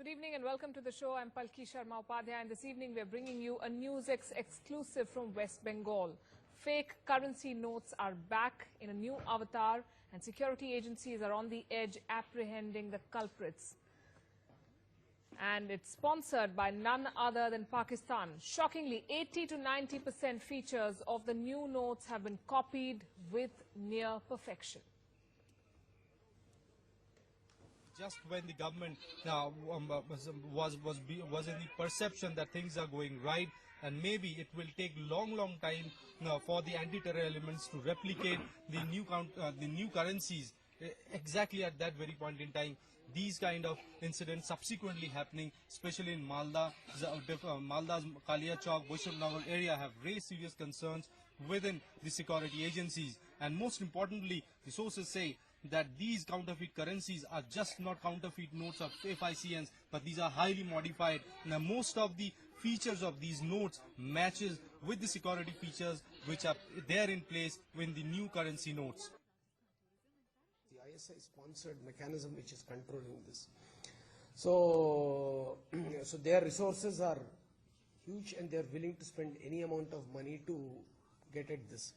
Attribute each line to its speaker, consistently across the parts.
Speaker 1: Good evening and welcome to the show. I'm Palki Sharma Upadhyay, and this evening we're bringing you a NewsX exclusive from West Bengal. Fake currency notes are back in a new avatar, and security agencies are on the edge apprehending the culprits. And it's sponsored by none other than Pakistan. Shockingly, 80 to 90% features of the new notes have been copied with near perfection.
Speaker 2: Just when the government was in the perception that things are going right, and maybe it will take long time for the anti-terror elements to replicate the new currencies exactly at that very point in time. These kind of incidents subsequently happening, especially in Malda's Kalia Chowk, Vaishnav area, have raised serious concerns within the security agencies. And most importantly, the sources say that these counterfeit currencies are just not counterfeit notes of FICNs, but these are highly modified. Now, most of the features of these notes matches with the security features which are there in place with the new currency notes.
Speaker 3: The ISI sponsored mechanism which is controlling this. So their resources are huge and they are willing to spend any amount of money to get at this.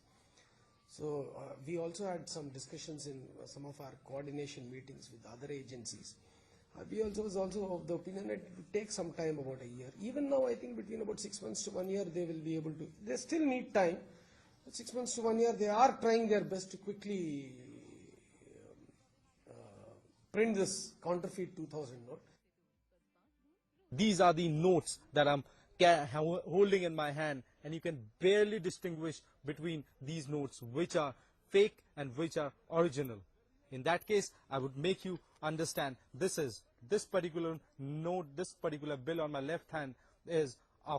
Speaker 3: So we also had some discussions in some of our coordination meetings with other agencies. We also was also of the opinion that it will take some time, about a year. Even now, I think between about 6 months to 1 year, they will be able to. They still need time. But 6 months to 1 year, they are trying their best to quickly print this counterfeit 2000 note.
Speaker 2: These are the notes that I'm holding in my hand, and you can barely distinguish between these notes which are fake and which are original. In that case, I would make you understand this particular note, this particular bill on my left hand is a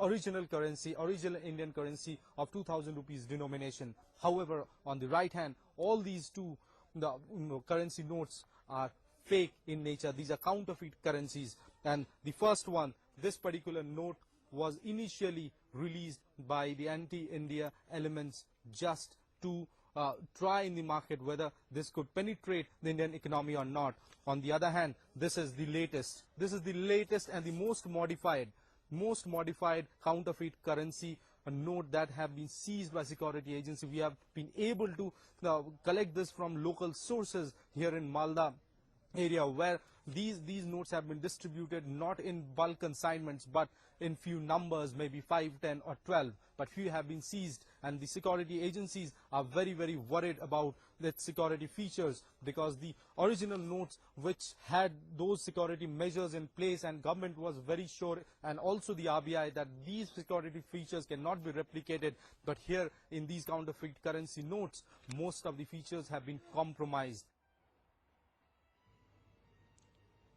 Speaker 2: original currency, original Indian currency of 2000 rupees denomination. However, on the right hand, all these two currency notes are fake in nature. These are counterfeit currencies. And the first one, this particular note, was initially released by the anti-India elements just to try in the market whether this could penetrate the Indian economy or not. On the other hand, this is the latest. This is the latest and the most modified counterfeit currency, a note that have been seized by security agency. We have been able to collect this from local sources here in Malda area, where these notes have been distributed not in bulk consignments but in few numbers, maybe 5, 10 or 12, but few have been seized, and the security agencies are very worried about its security features, because the original notes which had those security measures in place, and government was very sure, and also the RBI, that these security features cannot be replicated. But here in these counterfeit currency notes, most of the features have been compromised.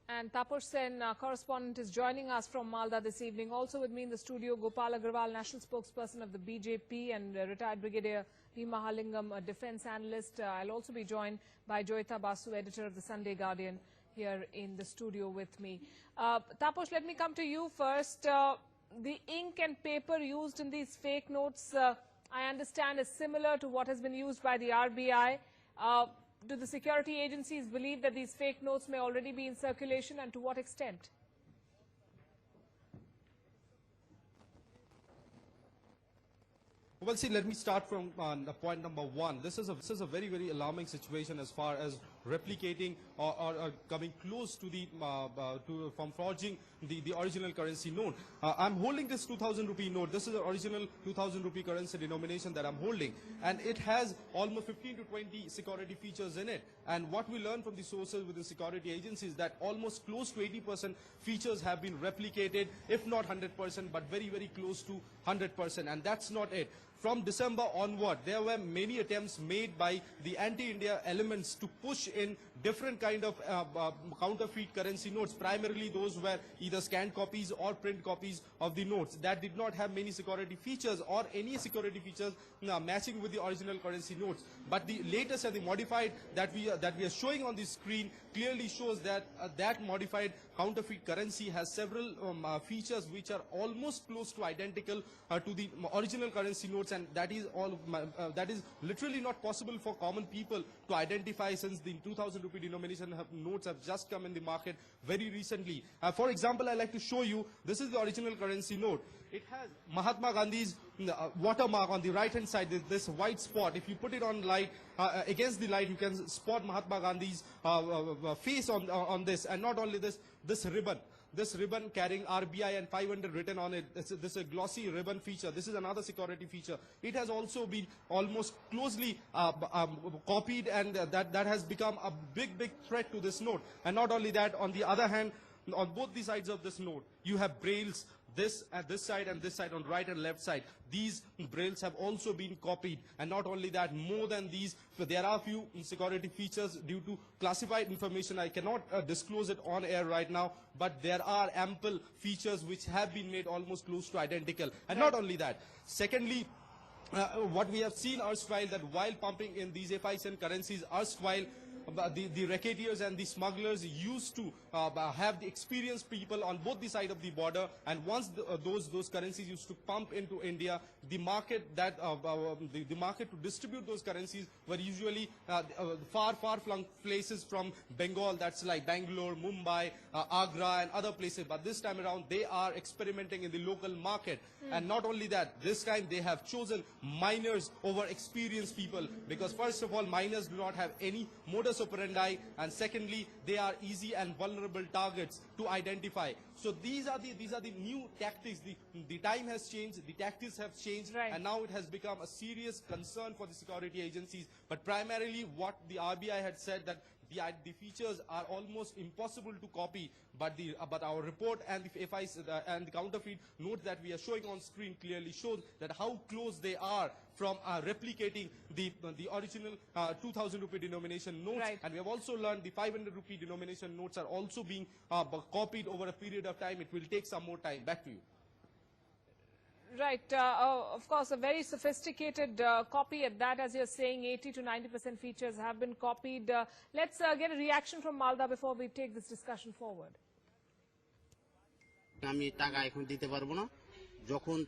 Speaker 1: And Taposh Sen, correspondent, is joining us from Malda this evening. Also with me in the studio, Gopal Agarwal, national spokesperson of the BJP, and retired Brigadier V. Mahalingam, a defence analyst. I'll also be joined by Joyita Basu, editor of the Sunday Guardian, here in the studio with me. Taposh, let me come to you first. The ink and paper used in these fake notes, I understand, is similar to what has been used by the RBI. Do the security agencies believe that these fake notes may already be in circulation, and to what extent?
Speaker 2: Well, see, let me start from point number one. This is a very alarming situation as far as replicating or coming close to the from forging the original currency note. I'm holding this 2000 rupee note. This is the original 2000 rupee currency denomination that I'm holding, and it has almost 15 to 20 security features in it. And what we learn from the sources within security agencies, that almost close to 80% features have been replicated, if not 100%, but very close to 100%. And that's not it. From December onward, there were many attempts made by the anti-India elements to push in different kind of counterfeit currency notes. Primarily those were either scanned copies or print copies of the notes that did not have many security features or any security features matching with the original currency notes. But the latest and the modified that we are showing on the screen clearly shows that that modified counterfeit currency has several features which are almost close to identical to the original currency notes. and that is that is literally not possible for common people to identify, since the 2000 rupee denomination notes have just come in the market very recently. For example, I like to show you, this is the original currency note. It has Mahatma Gandhi's watermark on the right hand side, this white spot. If you put it on light, against the light, you can spot Mahatma Gandhi's face on this. And not only this, this ribbon carrying RBI and 500 written on it. This is a glossy ribbon feature. This is another security feature. It has also been almost closely copied, and that has become a big threat to this note. And not only that, on the other hand, on both the sides of this note, you have brails, this at this side and this side, on right and left side. These brails have also been copied. And not only that, more than these, there are a few security features due to classified information. I cannot disclose it on air right now, but there are ample features which have been made almost close to identical. And not only that, secondly, what we have seen erstwhile, that while pumping in these FICN currencies erstwhile, the racketeers and the smugglers used to have the experienced people on both the side of the border, and once those currencies used to pump into India, the market the market to distribute those currencies were usually far-flung places from Bengal, that's like Bangalore, Mumbai, Agra and other places. But this time around, they are experimenting in the local market. And not only that, this time they have chosen minors over experienced people, because first of all, minors do not have any modus operandi, and secondly, they are easy and vulnerable targets to identify. So these are the new tactics. The time has changed, the tactics have changed,
Speaker 1: right,
Speaker 2: and now it has become a serious concern for the security agencies. But primarily, what the RBI had said, that the features are almost impossible to copy, but our report and the FIs and the counterfeit notes that we are showing on screen clearly shows that how close they are from replicating the original 2000 rupee denomination notes.
Speaker 1: Right.
Speaker 2: And we have also learned the 500 rupee denomination notes are also being copied over a period of time. It will take some more time. Back to you.
Speaker 1: Right. Of course, a very sophisticated copy at that, as you're saying, 80 to 90% features have been copied. Let's get a reaction from Malda before we take this discussion forward.
Speaker 4: আমি টাকা এখন দিতে পারবো না, যখন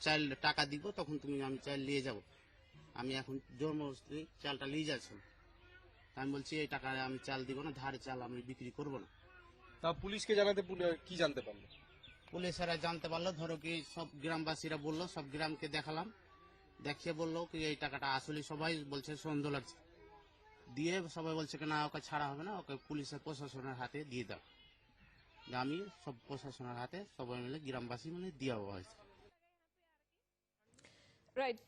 Speaker 4: চাল টাকা দিব তখন তুমি আমি চাল নিয়ে যাব। আমি এখন জোরমস্তি চালটা নিয়ে যাচ্ছি, আমি বলছি এই টাকা আমি চাল দিব না, ধারে চাল আমি বিক্রি করব না।
Speaker 2: তা পুলিশকে জানাতে কি জানতে পারলো?
Speaker 4: পুলিশেরা জানতে পারলো, ধরো কি সব গ্রামবাসীরা বললো, সব গ্রামকে দেখালাম, দেখিয়ে বললো কি এই টাকাটা আসলে, সবাই বলছে সন্দেহ লাগছে, দিয়ে সবাই বলছে কি না ওকে ছাড়া হবে না, ওকে পুলিশের প্রশাসনের হাতে দিয়ে দাও। আমি সব প্রশাসনের হাতে সবাই মিলে গ্রামবাসী মিলে দেওয়া হয়েছে।
Speaker 1: Right.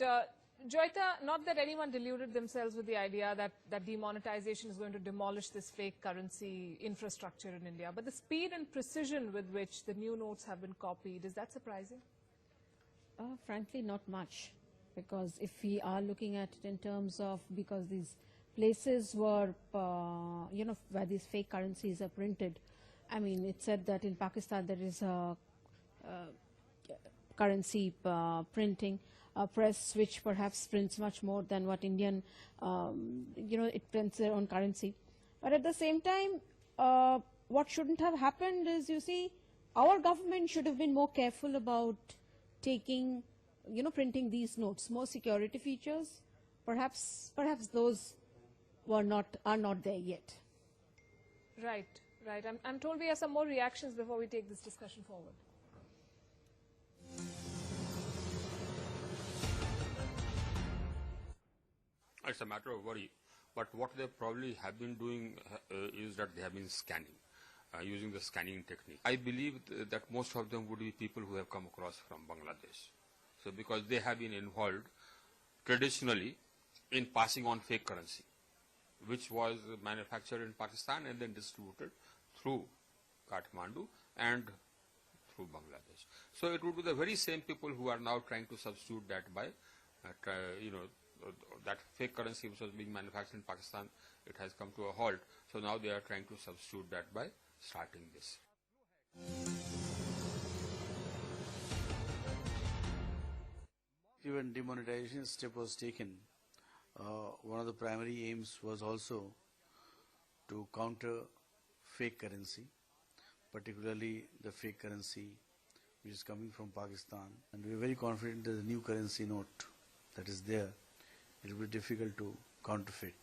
Speaker 1: Joyita, not that anyone deluded themselves with the idea that demonetization is going to demolish this fake currency infrastructure in India, but the speed and precision with which the new notes have been copied, is that surprising?
Speaker 5: Frankly, not much, because if we are looking at it in terms of, because these places were, where these fake currencies are printed, I mean, it said that in Pakistan there is a currency printing press which perhaps prints much more than what Indian, it prints their own currency. But at the same time, what shouldn't have happened is, you see, our government should have been more careful about taking, printing these notes. More security features, perhaps those are not there yet.
Speaker 1: Right. Right. I'm told we have some more reactions before we take this discussion forward.
Speaker 6: It's a matter of worry, but what they probably have been doing is that they have been scanning, using the scanning technique. I believe that most of them would be people who have come across from Bangladesh. So because they have been involved traditionally in passing on fake currency, which was manufactured in Pakistan and then distributed through Kathmandu and through Bangladesh. So it would be the very same people who are now trying to substitute that by, that fake currency which was being manufactured in Pakistan, it has come to a halt. So now they are trying to substitute that by starting this.
Speaker 7: When demonetization step was taken, one of the primary aims was also to counter fake currency, particularly the fake currency which is coming from Pakistan. And we are very confident that the new currency note that is there, it will be difficult to counterfeit.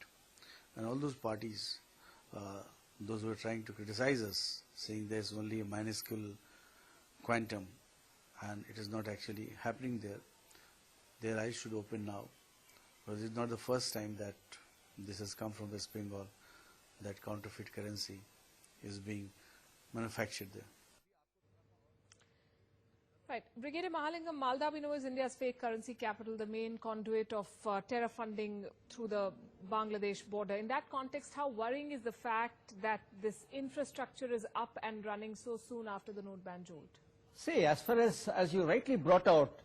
Speaker 7: And all those parties, those who are trying to criticize us, saying there is only a minuscule quantum and it is not actually happening there, their eyes should open now. Because it's not the first time that this has come from West Bengal, that counterfeit currency is being manufactured there.
Speaker 1: Right. Brigadier Mahalingam, Malda, we know, is India's fake currency capital, the main conduit of terror funding through the Bangladesh border. In that context, how worrying is the fact that this infrastructure is up and running so soon after the note ban jolt?
Speaker 8: See, as far as you rightly brought out,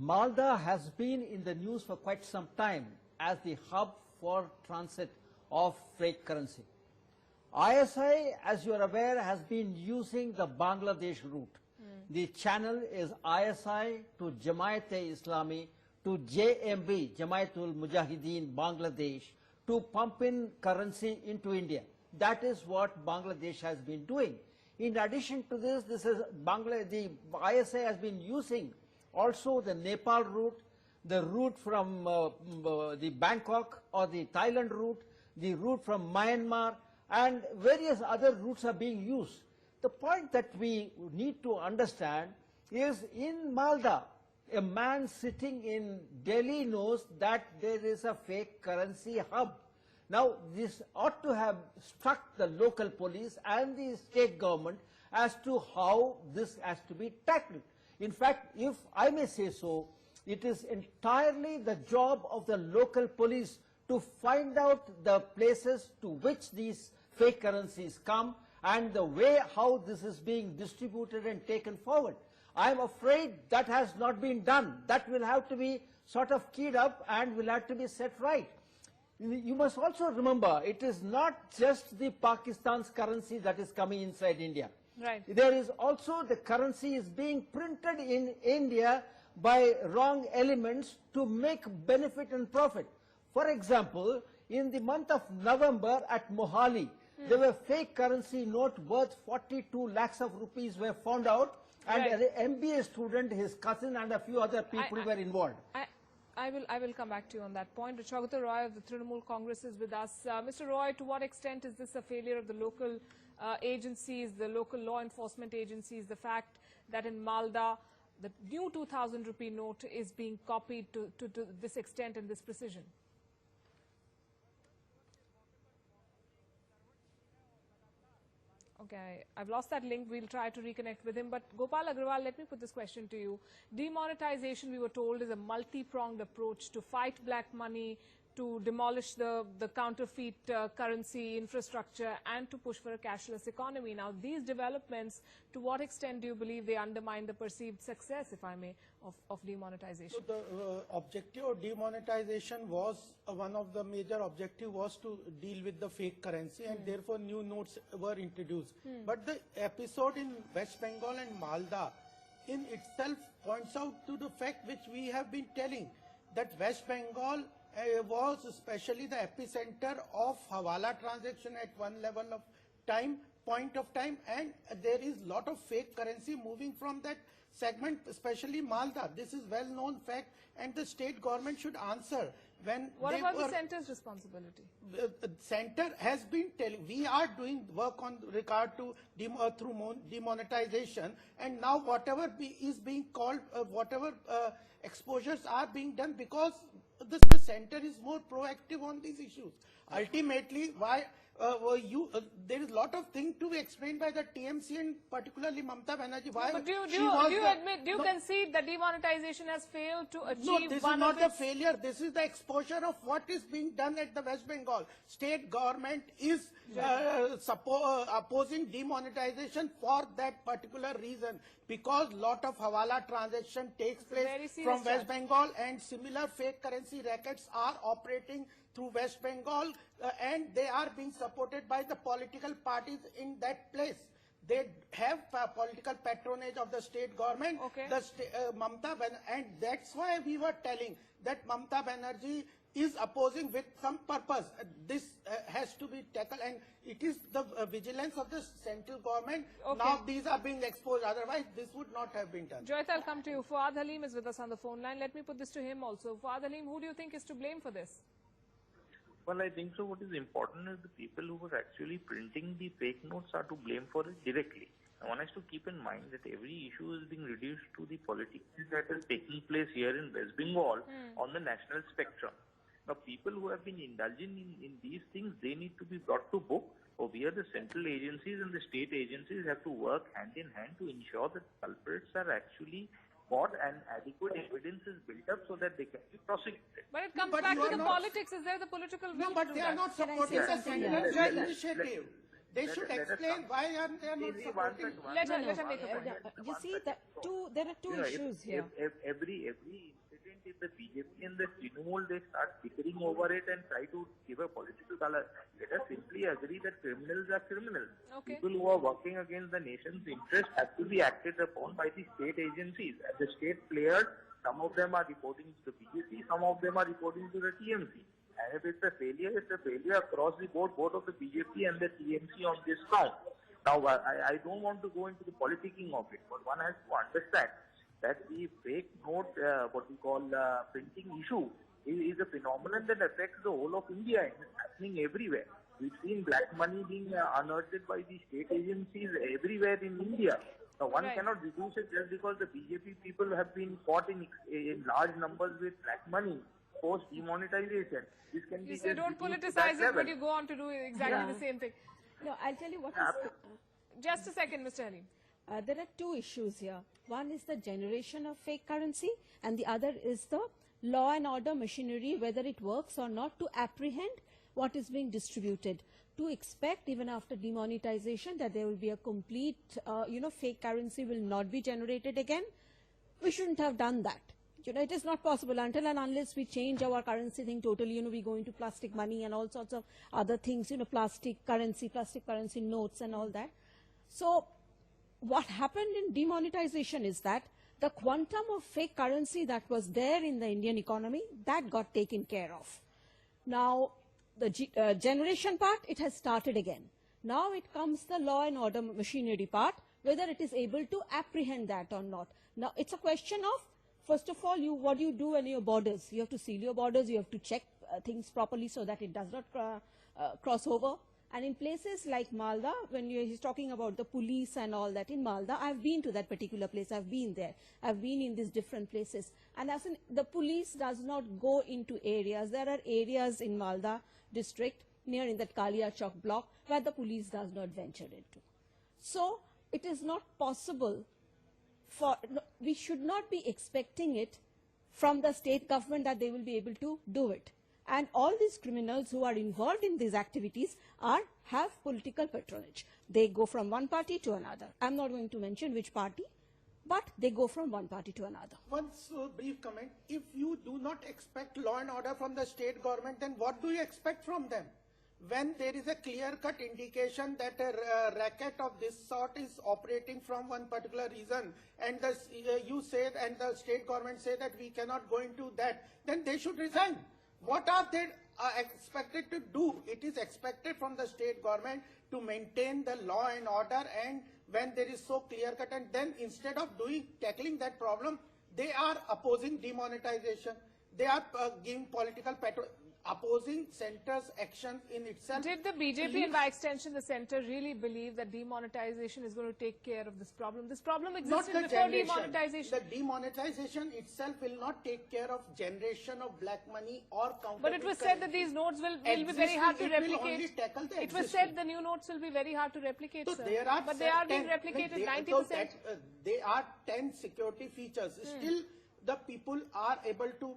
Speaker 8: Malda has been in the news for quite some time as the hub for transit of fake currency. ISI, as you are aware, has been using the Bangladesh route. The channel is ISI to Jamaat-e-Islami to JMB, Jamaatul Mujahideen, Bangladesh, to pump in currency into India. That is what Bangladesh has been doing. In addition to this, the ISI has been using also the Nepal route, the route from the Bangkok or the Thailand route, the route from Myanmar, and various other routes are being used. The point that we need to understand is in Malda, a man sitting in Delhi knows that there is a fake currency hub. Now, this ought to have struck the local police and the state government as to how this has to be tackled. In fact, if I may say so, it is entirely the job of the local police to find out the places to which these fake currencies come and the way how this is being distributed and taken forward. I am afraid that has not been done. That will have to be sort of keyed up and will have to be set right. You must also remember, it is not just the Pakistan's currency that is coming inside India.
Speaker 1: Right.
Speaker 8: There is also the currency is being printed in India by wrong elements to make benefit and profit. For example, in the month of November at Mohali, there were fake currency note worth 42 lakhs of rupees were found out, and an MBA student, his cousin, and a few other people were involved.
Speaker 1: I will come back to you on that point. Rachagata Roy of the Trinamool Congress is with us. Mr. Roy, to what extent is this a failure of the local agencies, the local law enforcement agencies, the fact that in Malda, the new 2,000 rupee note is being copied to this extent and this precision? Okay, I've lost that link. We'll try to reconnect with him. But Gopal Agarwal, let me put this question to you. Demonetization, we were told, is a multi-pronged approach to fight black money, to demolish the counterfeit currency infrastructure, and to push for a cashless economy. Now, these developments, to what extent do you believe they undermine the perceived success, if I may, of demonetization?
Speaker 9: So the objective of demonetization was, one of the major objective was to deal with the fake currency, and therefore new notes were introduced. But the episode in West Bengal and Malda in itself points out to the fact which we have been telling, that West Bengal was especially the epicenter of Hawala transaction at one level of time, point of time, and there is lot of fake currency moving from that segment, especially Malda. This is well known fact, and the state government should answer.
Speaker 1: What about the centre's responsibility?
Speaker 9: The center has been telling, we are doing work on regard to through demonetization, and now whatever is being called, whatever exposures are being done, because the center is more proactive on these issues. Ultimately, why there is a lot of things to be explained by the TMC and particularly Mamata Banerjee. Why?
Speaker 1: But do you concede that demonetization has failed to achieve?
Speaker 9: No, this is not a failure. This is the exposure of what is being done at the West Bengal. State government is opposing demonetization for that particular reason, because lot of Hawala transaction takes place from West Bengal, and similar fake currency rackets are operating through West Bengal, and they are being supported by the political parties in that place. They have political patronage of the state government, and that's why we were telling that Mamata Banerjee is opposing with some purpose. This has to be tackled, and it is the vigilance of the central government.
Speaker 1: Okay.
Speaker 9: Now these are being exposed, otherwise this would not have been done.
Speaker 1: Joyita, I'll come to you. Fuad Halim is with us on the phone line. Let me put this to him also. Fuad Halim, who do you think is to blame for this?
Speaker 10: Well, I think so. What is important is the people who were actually printing the fake notes are to blame for it directly. One has to keep in mind that every issue is being reduced to the politics that is taking place here in West Bengal on the national spectrum. Now, people who have been indulging in these things, they need to be brought to book. Over here, the central agencies and the state agencies have to work hand in hand to ensure that culprits are actually caught and adequate evidence is built up so that they can be prosecuted.
Speaker 1: But it comes
Speaker 9: but
Speaker 1: back
Speaker 9: you
Speaker 1: to
Speaker 9: are
Speaker 1: the
Speaker 9: not-
Speaker 1: politics. Is there the political will
Speaker 9: No,
Speaker 1: to
Speaker 9: but
Speaker 1: do
Speaker 9: they
Speaker 1: that?
Speaker 9: are not
Speaker 5: Can I
Speaker 9: supporting
Speaker 5: say
Speaker 9: the
Speaker 5: something?
Speaker 9: central
Speaker 10: Let-
Speaker 9: initiative. They should
Speaker 10: let us
Speaker 9: explain
Speaker 10: come.
Speaker 9: why are they not
Speaker 10: See,
Speaker 9: supporting.
Speaker 1: Let her make a point.
Speaker 5: You see, there are two
Speaker 10: You know,
Speaker 5: issues here.
Speaker 10: if every incident, if the BJP and the Trinamool, they start bickering over it and try to give a political color, let us simply agree that criminals are criminals.
Speaker 1: Okay.
Speaker 10: People who are working against the nation's interest have to be acted upon by the state agencies. And the state players, some of them are reporting to the BJP, some of them are reporting to the TMC. And if it's a failure, it's a failure across the board, both of the BJP and the TMC on this count. Now, I don't want to go into the politicking of it, but one has to understand that the fake note, what we call printing issue, is a phenomenon that affects the whole of India and it's happening everywhere. We've seen black money being unearthed by the state agencies everywhere in India. Now, one
Speaker 1: Right.
Speaker 10: cannot reduce it just because the BJP people have been caught in large numbers with black money post demonetization. This can
Speaker 1: You
Speaker 10: be
Speaker 1: say
Speaker 10: just
Speaker 1: don't
Speaker 10: reduced to
Speaker 1: politicize
Speaker 10: that
Speaker 1: it, but
Speaker 10: level.
Speaker 1: you go on to do exactly the same thing.
Speaker 5: No, I'll tell you what is.
Speaker 1: Just a second, Mr. Halim.
Speaker 5: There are two issues here. One is the generation of fake currency, and the other is the law and order machinery, whether it works or not, to apprehend what is being distributed. To expect, even after demonetization, that there will be a complete, fake currency will not be generated again. We shouldn't have done that. It is not possible until and unless we change our currency thing totally. We go into plastic money and all sorts of other things, plastic currency notes and all that. So what happened in demonetization is that the quantum of fake currency that was there in the Indian economy, that got taken care of. Now, the generation part, it has started again. Now it comes the law and order machinery part, whether it is able to apprehend that or not. Now, it's a question of, first of all, what do you do in your borders? You have to seal your borders, you have to check things properly so that it does not cross over. And in places like Malda, when he's talking about the police and all that, in Malda, I've been to that particular place, I've been there, I've been in these different places. And as in, the police does not go into areas. There are areas in Malda district, near in that Kalia Chowk block, where the police does not venture into. So, it is not possible we should not be expecting it from the state government that they will be able to do it. And all these criminals who are involved in these activities have political patronage. They go from one party to another. I'm not going to mention which party, but they go from one party to another.
Speaker 9: One brief comment. If you do not expect law and order from the state government, then what do you expect from them? When there is a clear-cut indication that a racket of this sort is operating from one particular reason, and you say and the state government say that we cannot go into that, then they should resign. What are they expected to do? It is expected from the state government to maintain the law and order, and when there is so clear-cut, and then instead of tackling that problem, they are opposing demonetization. They are giving political opposing center's action in itself.
Speaker 1: Did the BJP and by extension the center really believe that demonetization is going to take care of this problem? This problem existed before demonetization.
Speaker 9: The demonetization itself will not take care of generation of black money or counterfeit.
Speaker 1: But it was said that these notes will be very hard to replicate. It was said the new notes will be very hard to replicate,
Speaker 9: So
Speaker 1: sir.
Speaker 9: there are
Speaker 1: But they are being replicated 90%.
Speaker 9: There are 10 security features. Still, the people are able to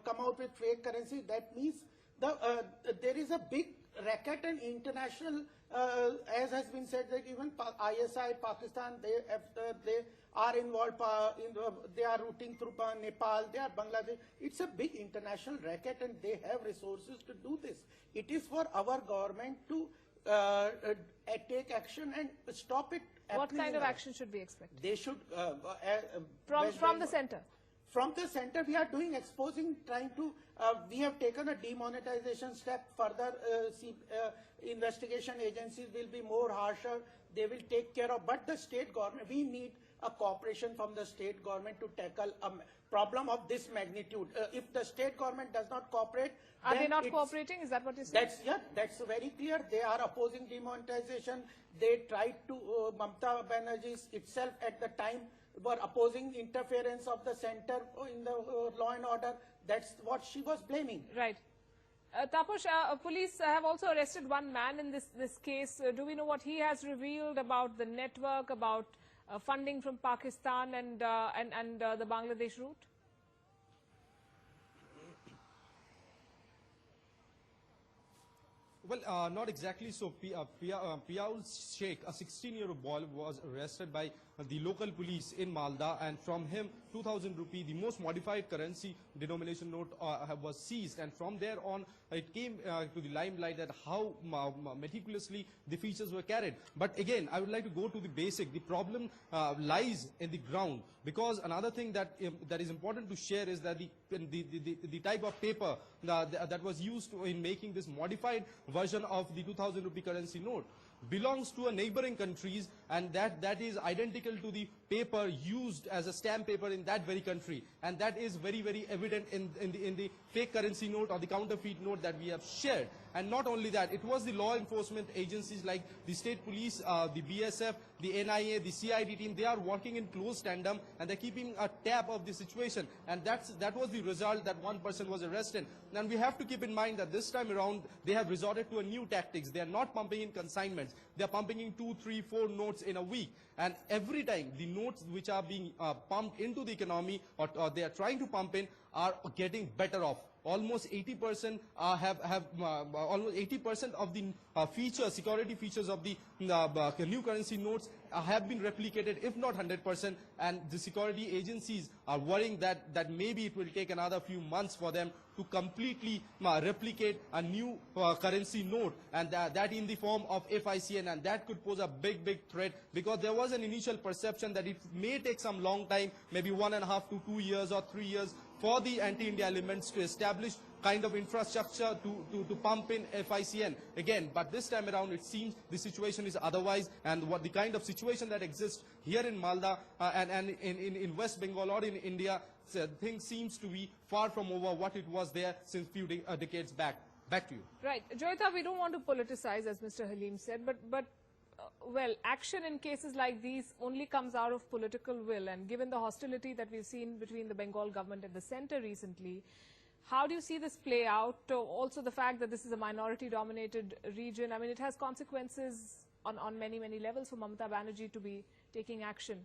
Speaker 9: come out with fake currency. That means there is a big racket and international, as has been said, that even ISI, Pakistan, they are involved. They are routing through Nepal. They are Bangladesh. It's a big international racket, and they have resources to do this. It is for our government to take action and stop it.
Speaker 1: What kind of action should we expect?
Speaker 9: They should
Speaker 1: From the center?
Speaker 9: From the center, we are doing exposing, trying to, we have taken a demonetization step further. Investigation agencies will be more harsher. They will take care of, but the state government, we need a cooperation from the state government to tackle a problem of this magnitude. If the state government does not cooperate,
Speaker 1: are they not cooperating? Is that what you're saying?
Speaker 9: That's very clear. They are opposing demonetization. They tried to, Mamata Banerjee itself at the time were opposing interference of the center in the law and order. That's what she was blaming.
Speaker 1: Right. Taposh, police have also arrested one man in this case. Do we know what he has revealed about the network, about funding from Pakistan and the Bangladesh route?
Speaker 2: Well, not exactly so. Piaul Sheikh, a 16-year-old boy, was arrested by the local police in Malda, and from him 2,000 rupee, the most modified currency denomination note, was seized, and from there on it came to the limelight that how meticulously the features were carried. But again, I would like to go to the basic. The problem lies in the ground, because another thing that is important to share is that the type of paper that was used in making this modified version of the 2,000 rupee currency note belongs to a neighboring countries, and that is identical to the paper used as a stamp paper in that very country, and that is very, very evident in the fake currency note or the counterfeit note that we have shared. And not only that, it was the law enforcement agencies like the state police, the BSF, the NIA, the CID team. They are working in close tandem, and they're keeping a tab of the situation, and that was the result that one person was arrested. And we have to keep in mind that this time around they have resorted to a new tactics. They are not pumping in consignments. They are pumping in 2, 3, 4 notes in a week, and every time the notes which are being pumped into the economy, or they are trying to pump in, are getting better off. Almost 80% almost 80% of the security features of the new currency notes have been replicated, if not 100%. And the security agencies are worrying that maybe it will take another few months for them to completely replicate a new currency note, and that in the form of FICN, and that could pose a big threat, because there was an initial perception that it may take some long time, maybe 1.5 to 2 years or 3 years, for the anti-India elements to establish kind of infrastructure to pump in FICN again. But this time around it seems the situation is otherwise, and what the kind of situation that exists here in Malda and in West Bengal or in India, things seems to be far from over what it was there since few decades back. Back to you.
Speaker 1: Right. Joyita, we don't want to politicize, as Mr. Halim said, but well, action in cases like these only comes out of political will, and given the hostility that we've seen between the Bengal government and the centre recently, how do you see this play out? Also the fact that this is a minority-dominated region, I mean, it has consequences on many levels for Mamata Banerjee to be taking action.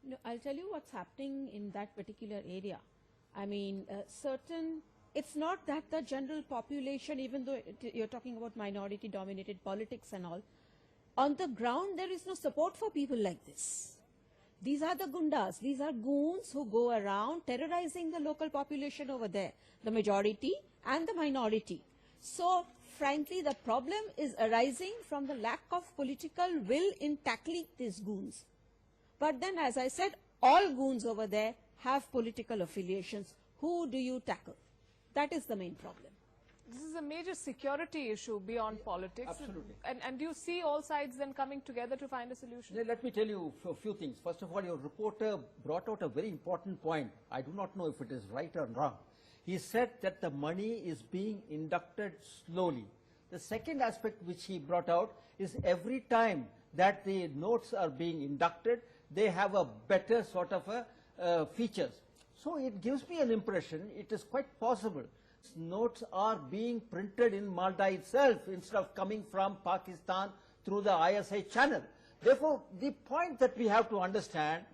Speaker 5: No, I'll tell you what's happening in that particular area. I mean, it's not that the general population, even though you're talking about minority-dominated politics and all, on the ground there is no support for people like this. These are the gundas, these are goons who go around terrorizing the local population over there, the majority and the minority. So, frankly, the problem is arising from the lack of political will in tackling these goons. But then, as I said, all goons over there have political affiliations. Who do you tackle? That is the main problem.
Speaker 1: This is a major security issue beyond politics.
Speaker 8: Absolutely.
Speaker 1: And do you see all sides then coming together to find a solution?
Speaker 8: Let me tell you a few things. First of all, your reporter brought out a very important point. I do not know if it is right or wrong. He said that the money is being inducted slowly. The second aspect which he brought out is every time that the notes are being inducted, they have a better sort of a features. So it gives me an impression, it is quite possible notes are being printed in Malta itself instead of coming from Pakistan through the ISI channel. Therefore, the point that we have to understand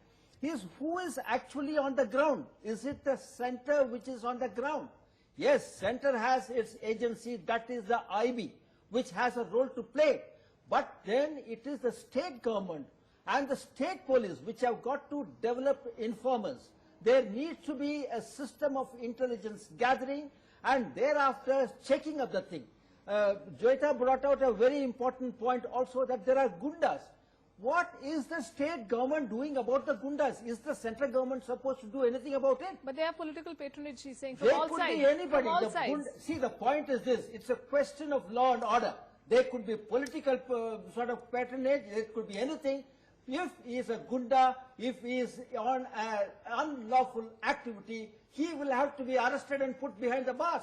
Speaker 8: is who is actually on the ground. Is it the center which is on the ground? Yes, center has its agency, that is the IB, which has a role to play. But then it is the state government and the state police which have got to develop informants. There needs to be a system of intelligence gathering and thereafter checking of the thing. Joyita brought out a very important point also, that there are gundas What is the state government doing about the gundas? Is the central government supposed to do anything about it?
Speaker 1: But they have political patronage, she's saying, from
Speaker 8: They
Speaker 1: all
Speaker 8: could
Speaker 1: sides.
Speaker 8: be anybody.
Speaker 1: From all sides.
Speaker 8: See, the point is this. It's a question of law and order. There could be political sort of patronage. It could be anything. If he is a gunda, if he is on an unlawful activity, he will have to be arrested and put behind the bars.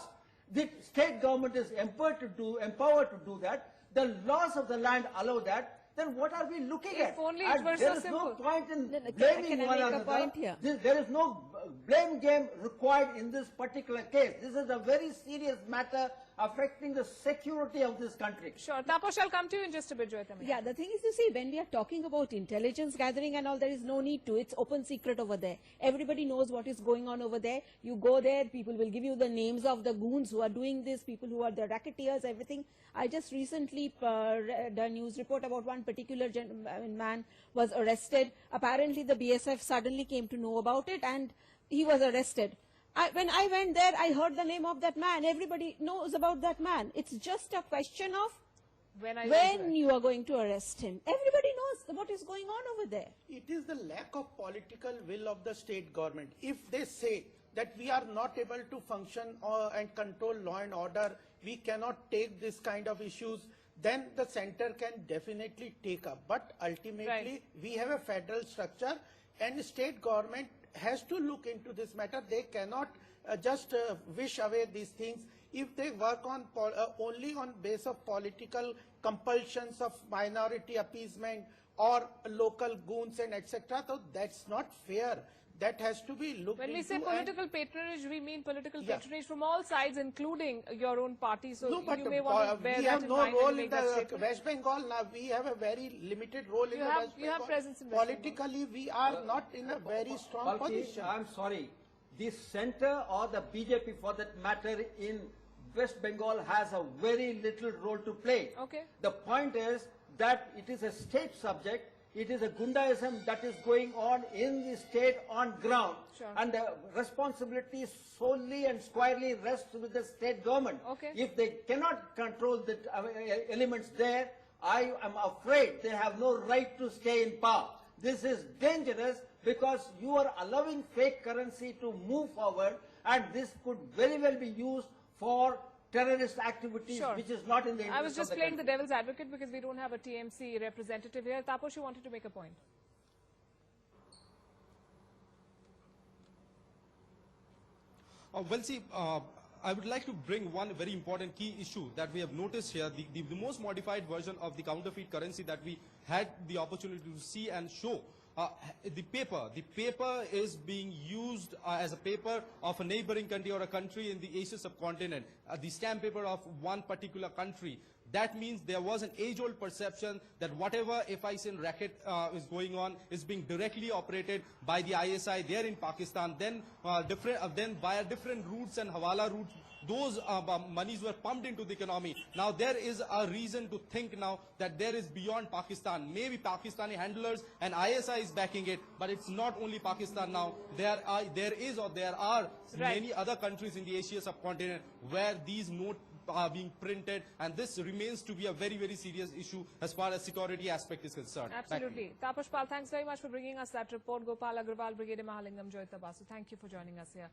Speaker 8: The state government is empowered to do that. The laws of the land allow that. Then what are we looking at?
Speaker 1: If only it were
Speaker 8: there
Speaker 1: so
Speaker 8: is no
Speaker 1: simple.
Speaker 8: point in
Speaker 5: can
Speaker 8: blaming
Speaker 5: I
Speaker 8: one
Speaker 5: make a
Speaker 8: another.
Speaker 5: point here?
Speaker 8: There is no blame game required in this particular case. This is a very serious matter affecting the security of this country.
Speaker 1: Sure. Taposh, I'll come to you in just a bit, Joyita.
Speaker 5: Yeah, the thing is, you see, when we are talking about intelligence gathering and all, there is no need to. It's open secret over there. Everybody knows what is going on over there. You go there, people will give you the names of the goons who are doing this, people who are the racketeers, everything. I just recently read a news report about one particular man was arrested. Apparently, the BSF suddenly came to know about it and he was arrested. When I went there, I heard the name of that man. Everybody knows about that man. It's just a question of when you are going to arrest him. Everybody knows what is going on over there.
Speaker 9: It is the lack of political will of the state government. If they say that we are not able to function and control law and order, we cannot take this kind of issues, then the center can definitely take up. But ultimately, we have a federal structure and the state government has to look into this matter. They cannot just wish away these things. If they work on only on base of political compulsions of minority appeasement or local goons and etc., so that's not fair. That has to be looked into.
Speaker 1: When we say political patronage, we mean political patronage from all sides, including your own party. So
Speaker 9: no, but
Speaker 1: you may want to bear
Speaker 9: we
Speaker 1: that
Speaker 9: have
Speaker 1: in
Speaker 9: no
Speaker 1: mind
Speaker 9: role in the West Bengal. Now we have a very limited role in the West Bengal.
Speaker 1: You have presence in West Bengal.
Speaker 9: Politically, we are not in a very strong position.
Speaker 8: I'm sorry. The center or the BJP, for that matter, in West Bengal has a very little role to play.
Speaker 1: Okay.
Speaker 8: The point is that it is a state subject. It is a gundaism that is going on in the state on ground.
Speaker 1: Sure.
Speaker 8: And the responsibility solely and squarely rests with the state government.
Speaker 1: Okay.
Speaker 8: If they cannot control the elements there, I am afraid they have no right to stay in power. This is dangerous because you are allowing fake currency to move forward, and this could very well be used for terrorist activities, which is not in the interest
Speaker 1: I was just
Speaker 8: of the
Speaker 1: playing
Speaker 8: country.
Speaker 1: the devil's advocate because we don't have a TMC representative here. Taposh, you wanted to make a point.
Speaker 2: Well, see, I would like to bring one very important key issue that we have noticed here. The most modified version of the counterfeit currency that we had the opportunity to see and show. The paper is being used as a paper of a neighboring country or a country in the Asia subcontinent, the stamp paper of one particular country. That means there was an age-old perception that whatever FICN racket is going on is being directly operated by the ISI there in Pakistan. Then via different routes and hawala routes, those monies were pumped into the economy. Now there is a reason to think now that there is beyond Pakistan. Maybe Pakistani handlers and ISI is backing it, but it's not only Pakistan now. There are many other countries in the Asia subcontinent where these notes are being printed, and this remains to be a very, very serious issue as far as security aspect is concerned.
Speaker 1: Absolutely. Taposh Pal, thanks very much for bringing us that report. Gopal Agarwal, Brigadier Mahalingam, Joyita Basu, thank you for joining us here.